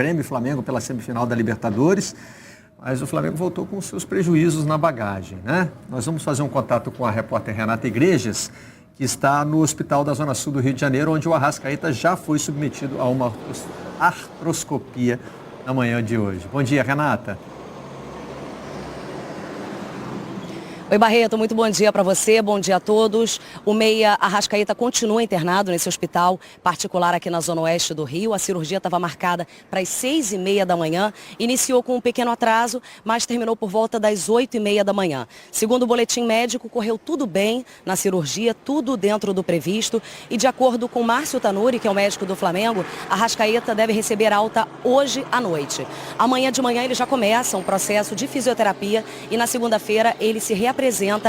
Grêmio e Flamengo pela semifinal da Libertadores, mas o Flamengo voltou com seus prejuízos na bagagem, né? Nós vamos fazer um contato com a repórter Renata Igrejas, que está no Hospital da Zona Sul do Rio de Janeiro, onde o Arrascaeta já foi submetido a uma artroscopia na manhã de hoje. Bom dia, Renata. Oi, Barreto, muito bom dia para você, bom dia a todos. O meia Arrascaeta continua internado nesse hospital particular aqui na Zona Oeste do Rio. A cirurgia estava marcada para as 6h30 da manhã, iniciou com um pequeno atraso, mas terminou por volta das 8h30 da manhã. Segundo o boletim médico, correu tudo bem na cirurgia, tudo dentro do previsto. E de acordo com Márcio Tanuri, que é o médico do Flamengo, Arrascaeta deve receber alta hoje à noite. Amanhã de manhã ele já começa um processo de fisioterapia e na segunda-feira ele se reapresenta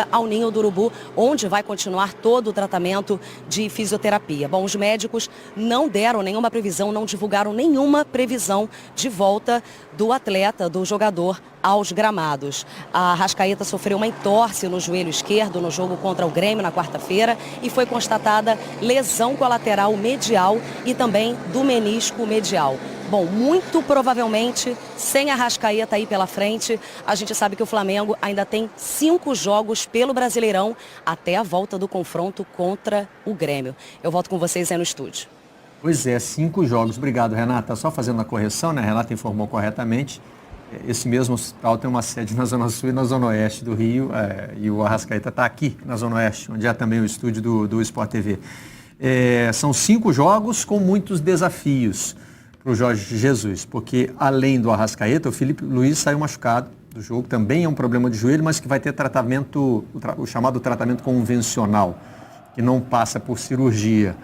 ao Ninho do Urubu, onde vai continuar todo o tratamento de fisioterapia. Bom, os médicos não deram nenhuma previsão, não divulgaram nenhuma previsão de volta do atleta, do jogador, aos gramados. A Arrascaeta sofreu uma entorse no joelho esquerdo no jogo contra o Grêmio na quarta-feira e foi constatada lesão colateral medial e também do menisco medial. Bom, muito provavelmente, sem a Arrascaeta aí pela frente, a gente sabe que o Flamengo ainda tem 5 jogos pelo Brasileirão até a volta do confronto contra o Grêmio. Eu volto com vocês aí no estúdio. Pois é, 5 jogos. Obrigado, Renata. Só fazendo a correção, né? A Renata informou corretamente. Esse mesmo hospital tem uma sede na Zona Sul e na Zona Oeste do Rio, e o Arrascaeta está aqui na Zona Oeste, onde é também o estúdio do Sport TV. São 5 jogos com muitos desafios para o Jorge Jesus, porque além do Arrascaeta, o Filipe Luís saiu machucado do jogo, também é um problema de joelho, mas que vai ter tratamento, o chamado tratamento convencional, que não passa por cirurgia.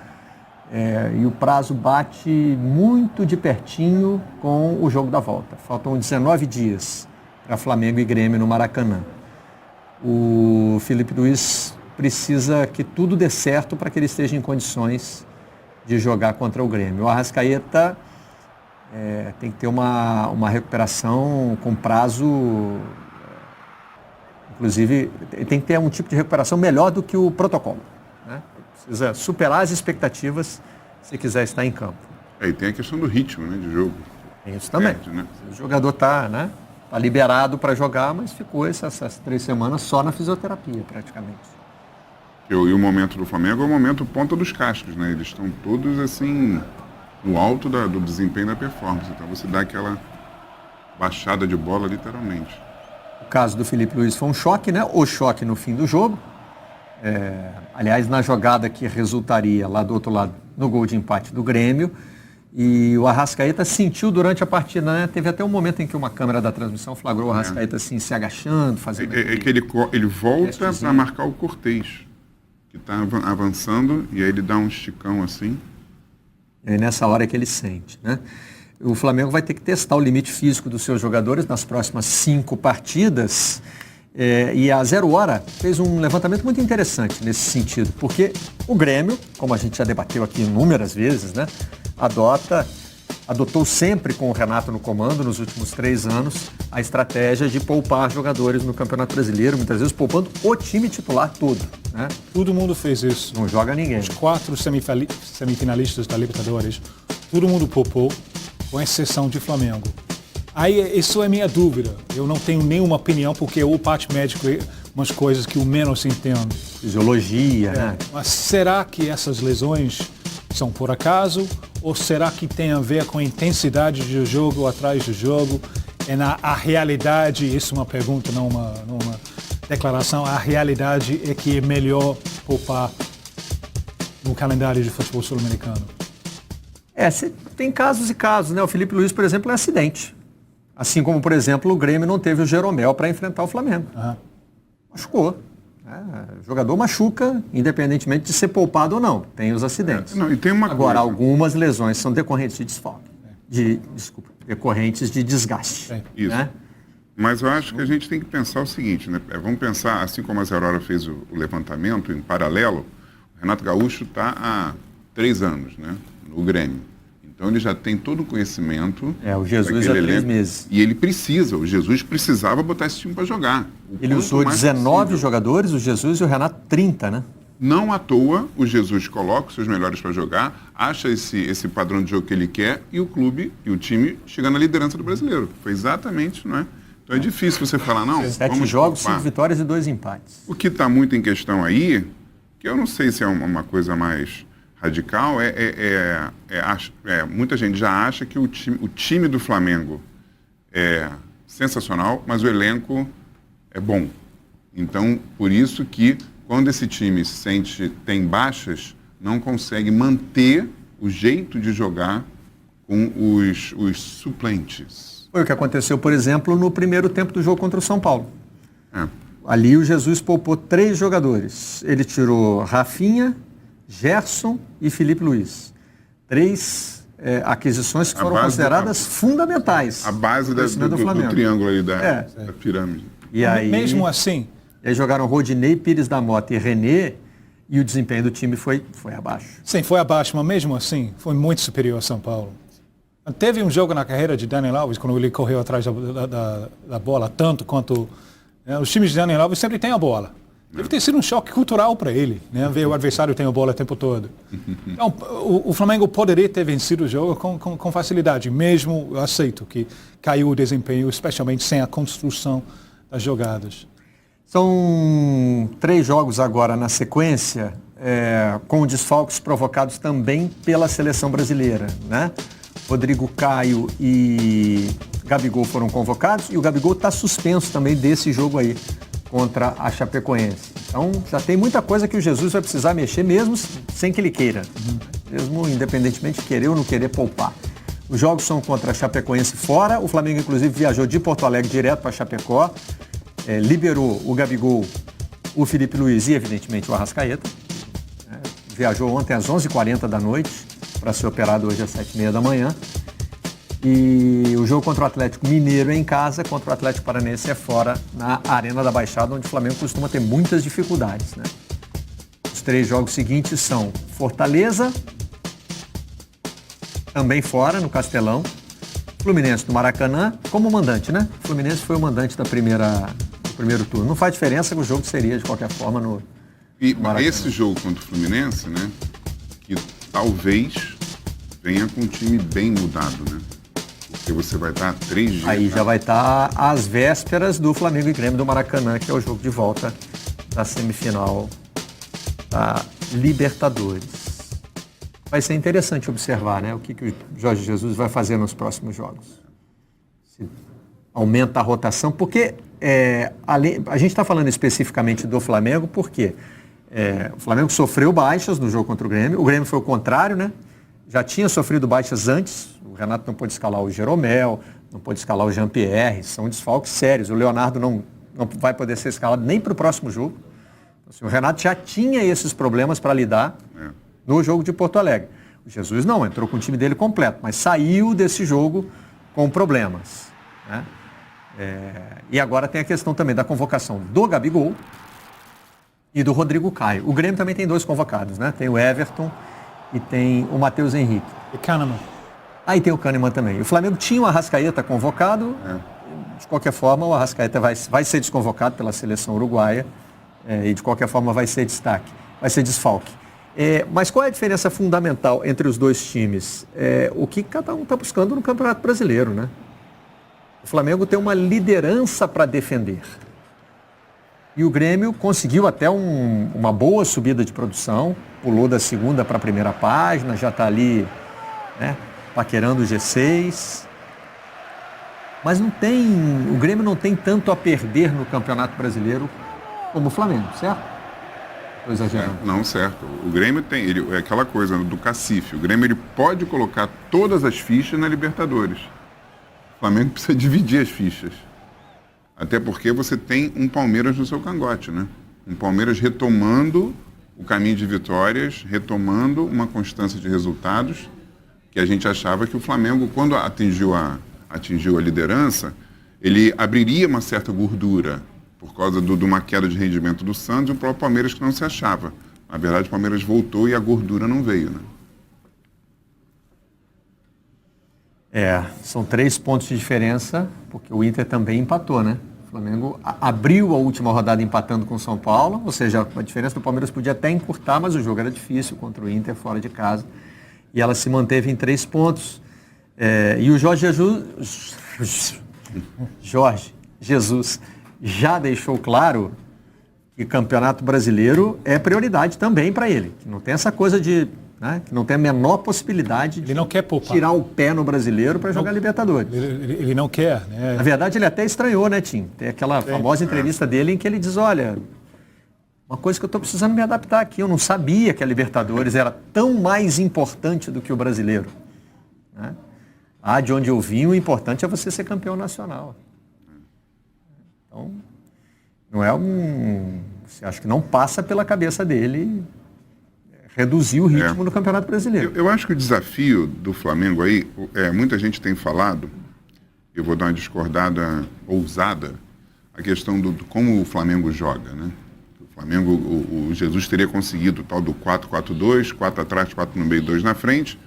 E o prazo bate muito de pertinho com o jogo da volta. Faltam 19 dias para Flamengo e Grêmio no Maracanã. O Filipe Luís precisa que tudo dê certo para que ele esteja em condições de jogar contra o Grêmio. O Arrascaeta tem que ter uma recuperação com prazo, inclusive tem que ter um tipo de recuperação melhor do que o protocolo, né? Precisa superar as expectativas se quiser estar em campo. E tem a questão do ritmo, né, de jogo. Tem isso também. Né? O jogador está liberado para jogar, mas ficou essas 3 semanas só na fisioterapia, praticamente. E o momento do Flamengo é o momento ponta dos cascos, né? Eles estão todos assim no alto do desempenho da performance. Então você dá aquela baixada de bola, literalmente. O caso do Filipe Luís foi um choque, né? O choque no fim do jogo. Aliás, na jogada que resultaria lá do outro lado no gol de empate do Grêmio. E o Arrascaeta sentiu durante a partida, né? Teve até um momento em que uma câmera da transmissão flagrou o Arrascaeta assim, se agachando, fazendo... que ele volta para marcar o Cortez, que está avançando, e aí ele dá um esticão assim. É nessa hora que ele sente, né? O Flamengo vai ter que testar o limite físico dos seus jogadores nas próximas 5 partidas. E a 0 Hora fez um levantamento muito interessante nesse sentido, porque o Grêmio, como a gente já debateu aqui inúmeras vezes, né, adotou sempre com o Renato no comando nos últimos 3 anos a estratégia de poupar jogadores no Campeonato Brasileiro, muitas vezes poupando o time titular todo, né? Todo mundo fez isso. Não joga ninguém. Os 4 semifinalistas da Libertadores, todo mundo poupou, com exceção de Flamengo. Aí, isso é minha dúvida. Eu não tenho nenhuma opinião, porque o parte médico é umas coisas que o menos entendo. Fisiologia, né? Mas será que essas lesões são por acaso? Ou será que tem a ver com a intensidade do jogo, atrás do jogo? A realidade, isso é uma pergunta, não uma declaração, a realidade é que é melhor poupar no calendário de futebol sul-americano? Tem casos e casos, né? O Filipe Luís, por exemplo, é acidente. Assim como, por exemplo, o Grêmio não teve o Jeromel para enfrentar o Flamengo. Machucou. O jogador machuca, independentemente de ser poupado ou não. Tem os acidentes. E tem uma Agora, coisa. Algumas lesões são decorrentes de desfalque. Decorrentes de desgaste. Isso. Né? Mas eu acho que a gente tem que pensar o seguinte, né? Vamos pensar, assim como a 0 Hora fez o levantamento, em paralelo, o Renato Gaúcho está há 3 anos, né, no Grêmio. Então ele já tem todo o conhecimento. O Jesus há 3 meses. E o Jesus precisava botar esse time para jogar. Ele usou 19 jogadores, o Jesus e o Renato 30, né? Não à toa, o Jesus coloca os seus melhores para jogar, acha esse padrão de jogo que ele quer e o clube e o time chega na liderança do brasileiro. Foi exatamente, não é? Então é difícil você falar, não, 7 jogos, 5 vitórias e 2 empates. O que está muito em questão aí, que eu não sei se é uma coisa mais radical, muita gente já acha que o time do Flamengo é sensacional, mas o elenco é bom. Então, por isso que quando esse time tem baixas, não consegue manter o jeito de jogar com os suplentes. Foi o que aconteceu, por exemplo, no primeiro tempo do jogo contra o São Paulo. Ali o Jesus poupou 3 jogadores. Ele tirou Rafinha, Gerson e Felipe Luiz. 3 aquisições que foram consideradas fundamentais. A base do triângulo ali da pirâmide. E aí, mesmo assim... E aí jogaram Rodinei, Pires da Mota e René, e o desempenho do time foi abaixo. Sim, foi abaixo, mas mesmo assim foi muito superior a São Paulo. Teve um jogo na carreira de Daniel Alves, quando ele correu atrás da bola, tanto quanto... os times de Daniel Alves sempre têm a bola. Deve ter sido um choque cultural para ele, né? Ver o adversário ter a bola o tempo todo. Então, o Flamengo poderia ter vencido o jogo com facilidade, mesmo eu aceito que caiu o desempenho, especialmente sem a construção das jogadas. São 3 jogos agora na sequência, com desfalques provocados também pela seleção brasileira, né? Rodrigo Caio e Gabigol foram convocados e o Gabigol está suspenso também desse jogo aí contra a Chapecoense. Então já tem muita coisa que o Jesus vai precisar mexer mesmo sem que ele queira, mesmo independentemente de querer ou não querer poupar. Os jogos são contra a Chapecoense fora, o Flamengo inclusive viajou de Porto Alegre direto para Chapecó, liberou o Gabigol, o Felipe Luiz e evidentemente o Arrascaeta. Viajou ontem às 11h40 da noite para ser operado hoje às 7h30 da manhã. E o jogo contra o Atlético Mineiro é em casa, contra o Atlético Paranaense é fora, na Arena da Baixada, onde o Flamengo costuma ter muitas dificuldades, né? Os 3 jogos seguintes são Fortaleza, também fora, no Castelão, Fluminense no Maracanã, como mandante, né? O Fluminense foi o mandante do primeiro turno. Não faz diferença que o jogo seria, de qualquer forma, no Maracanã. E esse jogo contra o Fluminense, né? Que talvez venha com um time bem mudado, né? Porque você vai estar 3 dias... Aí já vai estar às vésperas do Flamengo e Grêmio do Maracanã, que é o jogo de volta da semifinal da Libertadores. Vai ser interessante observar, né? O que o Jorge Jesus vai fazer nos próximos jogos. Se aumenta a rotação, porque a gente está falando especificamente do Flamengo, porque o Flamengo sofreu baixas no jogo contra o Grêmio foi o contrário, né? Já tinha sofrido baixas antes, o Renato não pôde escalar o Jeromel, não pôde escalar o Jean-Pierre, são desfalques sérios. O Leonardo não vai poder ser escalado nem para o próximo jogo. Então, assim, o Renato já tinha esses problemas para lidar no jogo de Porto Alegre. O Jesus não, entrou com o time dele completo, mas saiu desse jogo com problemas, né? E agora tem a questão também da convocação do Gabigol e do Rodrigo Caio. O Grêmio também tem 2 convocados, né? Tem o Everton e tem o Matheus Henrique. E Kahneman. Aí tem o Kahneman também. O Flamengo tinha o Arrascaeta convocado. De qualquer forma, o Arrascaeta vai ser desconvocado pela seleção uruguaia e de qualquer forma vai ser destaque, vai ser desfalque. Mas qual é a diferença fundamental entre os 2 times? O que cada um está buscando no Campeonato Brasileiro, né? O Flamengo tem uma liderança para defender. E o Grêmio conseguiu até uma boa subida de produção, pulou da 2ª para a 1ª página, já está ali, né, paquerando o G6. Mas o Grêmio não tem tanto a perder no Campeonato Brasileiro como o Flamengo, certo? Estou exagerando. Não, certo. O Grêmio tem, é aquela coisa do cacife. O Grêmio ele pode colocar todas as fichas na Libertadores. O Flamengo precisa dividir as fichas. Até porque você tem um Palmeiras no seu cangote, né? Um Palmeiras retomando o caminho de vitórias, retomando uma constância de resultados, que a gente achava que o Flamengo, quando atingiu a liderança, ele abriria uma certa gordura por causa de uma queda de rendimento do Santos e o próprio Palmeiras que não se achava. Na verdade, o Palmeiras voltou e a gordura não veio, né? São 3 pontos de diferença, porque o Inter também empatou, né? O Flamengo abriu a última rodada empatando com o São Paulo, ou seja, a diferença do Palmeiras podia até encurtar, mas o jogo era difícil contra o Inter fora de casa. E ela se manteve em 3 pontos. E o Jorge Jesus já deixou claro que Campeonato Brasileiro é prioridade também para ele. Que não tem essa coisa de... Né, que não tem a menor possibilidade de Ele não quer poupar. tirar o pé no Brasileiro para jogar Libertadores. Ele não quer, né? Na verdade, ele até estranhou, né, Tim? Tem aquela famosa entrevista dele em que ele diz, olha, uma coisa que eu estou precisando me adaptar aqui, eu não sabia que a Libertadores era tão mais importante do que o Brasileiro. Né? De onde eu vim, o importante é você ser campeão nacional. Então, não é acho que não passa pela cabeça dele reduzir o ritmo do Campeonato Brasileiro. Eu acho que o desafio do Flamengo aí, muita gente tem falado, eu vou dar uma discordada ousada, a questão do como o Flamengo joga, né? O Flamengo, o Jesus teria conseguido o tal do 4-4-2, 4 atrás, 4 no meio, 2 na frente,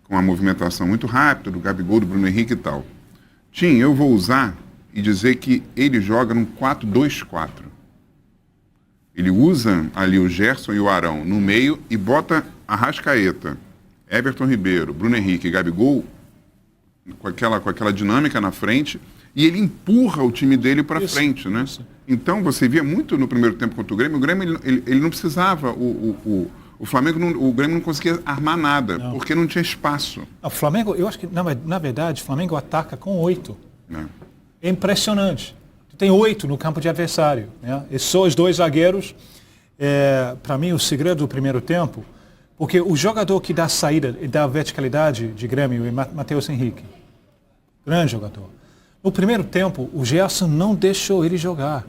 com uma movimentação muito rápida, do Gabigol, do Bruno Henrique e tal. Tim, eu vou usar e dizer que ele joga num 4-2-4. Ele usa ali o Gerson e o Arão no meio e bota Arrascaeta, Everton Ribeiro, Bruno Henrique e Gabigol com aquela dinâmica na frente e ele empurra o time dele para frente, né? Isso. Então você via muito no primeiro tempo contra o Grêmio ele não precisava, o Flamengo, o Grêmio não conseguia armar nada, porque não tinha espaço. O Flamengo, eu acho que na verdade o Flamengo ataca com 8. É impressionante. Tem 8 no campo de adversário. Né? E só os 2 zagueiros, para mim, o segredo do primeiro tempo, porque o jogador que dá saída e dá verticalidade de Grêmio é Matheus Henrique. Grande jogador. No primeiro tempo, o Gerson não deixou ele jogar.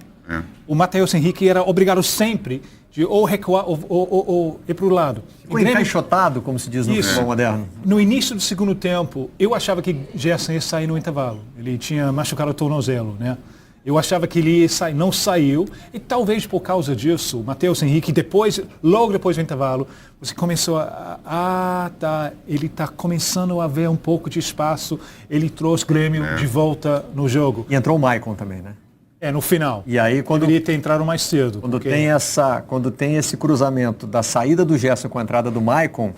O Matheus Henrique era obrigado sempre de ou recuar ou ir para o lado. Ficou encaixotado, como se diz no futebol moderno. No início do segundo tempo, eu achava que Gerson ia sair no intervalo. Ele tinha machucado o tornozelo, né? Eu achava que ele ia sair, não saiu, e talvez por causa disso, o Matheus Henrique, logo depois do intervalo, você começou ele está começando a ver um pouco de espaço, ele trouxe o Grêmio de volta no jogo. E entrou o Maicon também, né? No final. E aí, deveria ter entrado mais cedo. Quando tem esse cruzamento da saída do Gerson com a entrada do Maicon,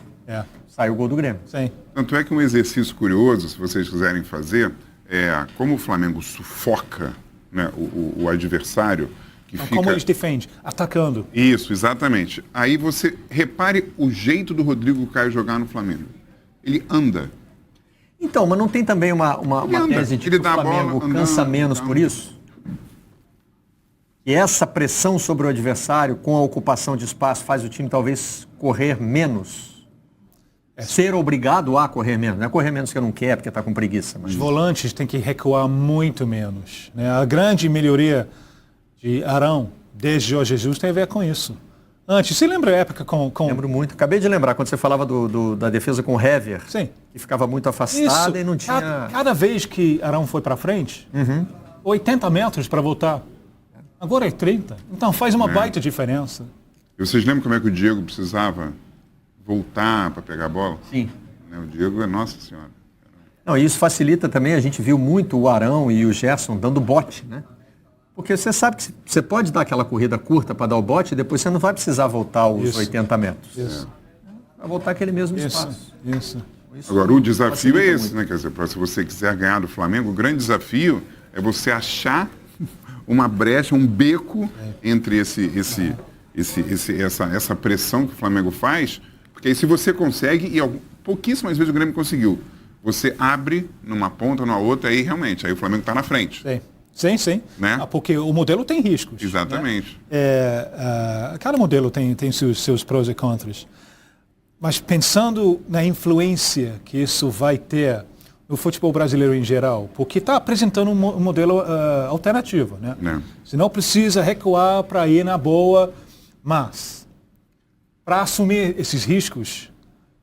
sai o gol do Grêmio. Sim. Tanto é que um exercício curioso, se vocês quiserem fazer, como o Flamengo sufoca, né, o adversário que fica... Como eles defendem? Atacando. Isso, exatamente. Aí você repare o jeito do Rodrigo Caio jogar no Flamengo. Ele anda. Então, mas não tem também uma tese de que o Flamengo cansa menos por isso? E essa pressão sobre o adversário com a ocupação de espaço faz o time talvez correr menos? Ser obrigado a correr menos. Não é correr menos que eu não quero, porque está com preguiça. Mas... Os volantes têm que recuar muito menos. Né? A grande melhoria de Arão, desde Jorge Jesus, tem a ver com isso. Antes, você lembra a época com... Lembro muito. Acabei de lembrar, quando você falava da defesa com o Hever, Sim. Que ficava muito afastada e não tinha... Cada vez que Arão foi para frente, 80 metros para voltar. Agora é 30. Então faz uma baita diferença. E vocês lembram como é que o Diego precisava voltar para pegar a bola? Sim. O Diego Nossa Senhora. Não, e isso facilita também, a gente viu muito o Arão e o Gerson dando bote, né? Porque você sabe que você pode dar aquela corrida curta para dar o bote e depois você não vai precisar voltar os 80 metros. Isso. Vai voltar aquele mesmo espaço. Isso. Agora, o desafio é esse, né? Quer dizer, se você quiser ganhar do Flamengo, o grande desafio é você achar uma brecha, um beco entre essa pressão que o Flamengo faz. Porque aí se você consegue, e pouquíssimas vezes o Grêmio conseguiu, você abre numa ponta, numa outra, aí realmente, aí o Flamengo está na frente. Sim. Né? Porque o modelo tem riscos. Exatamente. Né? Cada modelo tem seus prós e contras. Mas pensando na influência que isso vai ter no futebol brasileiro em geral, porque está apresentando um modelo alternativo. Né? Você não precisa recuar para ir na boa, mas... Para assumir esses riscos,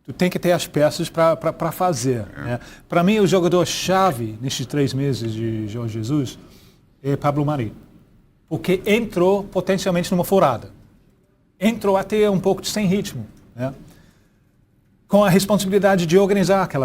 tu tem que ter as peças para fazer. Né? Para mim, o jogador-chave nesses 3 meses de Jorge Jesus é Pablo Mari. Porque entrou potencialmente numa furada. Entrou até um pouco sem ritmo. Né? Com a responsabilidade de organizar aquela